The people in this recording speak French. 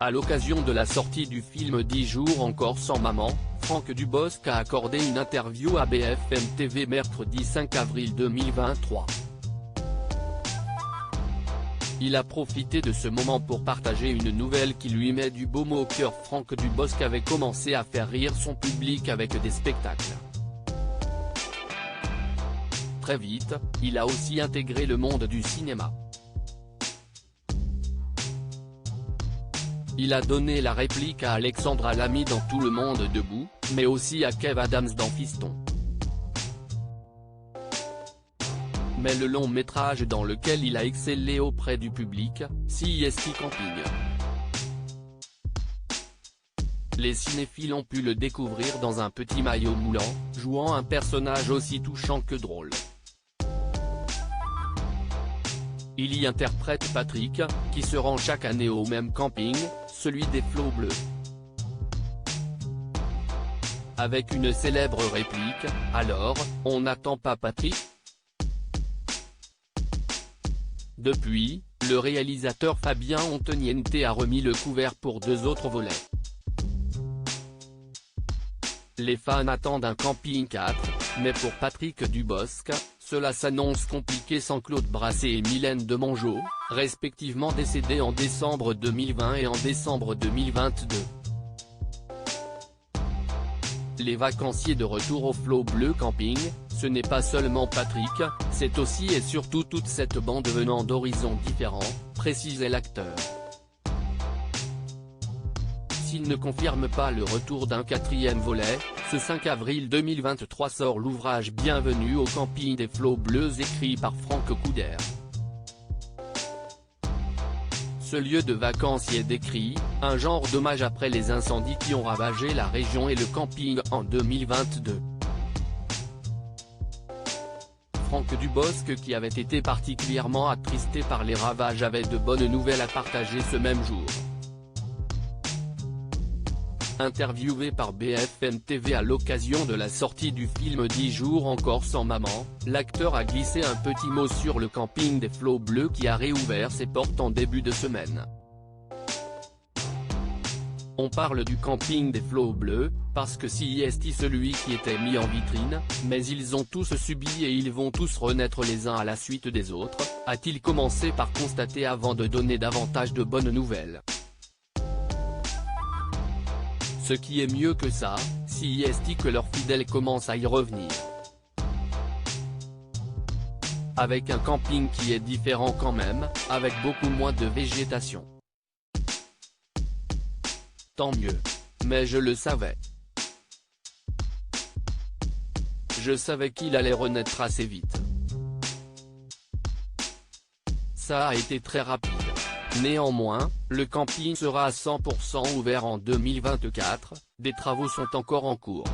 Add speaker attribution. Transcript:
Speaker 1: À l'occasion de la sortie du film 10 jours encore sans maman, Franck Dubosc a accordé une interview à BFM TV mercredi 5 avril 2023. Il a profité de ce moment pour partager une nouvelle qui lui met du baume au cœur. Franck Dubosc avait commencé à faire rire son public avec des spectacles. Très vite, il a aussi intégré le monde du cinéma. Il a donné la réplique à Alexandra Lamy dans Tout le monde debout, mais aussi à Kev Adams dans Fiston. Mais le long métrage dans lequel il a excellé auprès du public, CIST Camping. Les cinéphiles ont pu le découvrir dans un petit maillot moulant, jouant un personnage aussi touchant que drôle. Il y interprète Patrick, qui se rend chaque année au même camping, celui des Flots Bleus. Avec une célèbre réplique, « Alors, on n'attend pas Patrick ?» Depuis, le réalisateur Fabien Antoniente a remis le couvert pour 2 autres volets. Les fans attendent un camping 4, mais pour Patrick Dubosc, cela s'annonce compliqué sans Claude Brassé et Mylène Demangeot, respectivement décédés en décembre 2020 et en décembre 2022. Les vacanciers de retour au Flots Bleus Camping, ce n'est pas seulement Patrick, c'est aussi et surtout toute cette bande venant d'horizons différents, précisait l'acteur. S'il ne confirme pas le retour d'un 4e volet, ce 5 avril 2023 sort l'ouvrage Bienvenue au camping des Flots Bleus écrit par Franck Couder. Ce lieu de vacances y est décrit, un genre d'hommage après les incendies qui ont ravagé la région et le camping en 2022. Franck Dubosc, qui avait été particulièrement attristé par les ravages, avait de bonnes nouvelles à partager ce même jour. Interviewé par BFM TV à l'occasion de la sortie du film 10 jours encore sans maman, l'acteur a glissé un petit mot sur le camping des Flots Bleus qui a réouvert ses portes en début de semaine. On parle du camping des Flots Bleus, parce que CIST celui qui était mis en vitrine, mais ils ont tous subi et ils vont tous renaître les uns à la suite des autres, a-t-il commencé par constater avant de donner davantage de bonnes nouvelles. Ce qui est mieux que ça, CIST que leurs fidèles commencent à y revenir. Avec un camping qui est différent quand même, avec beaucoup moins de végétation. Tant mieux. Mais je le savais. Je savais qu'il allait renaître assez vite. Ça a été très rapide. Néanmoins, le camping sera à 100% ouvert en 2024, des travaux sont encore en cours.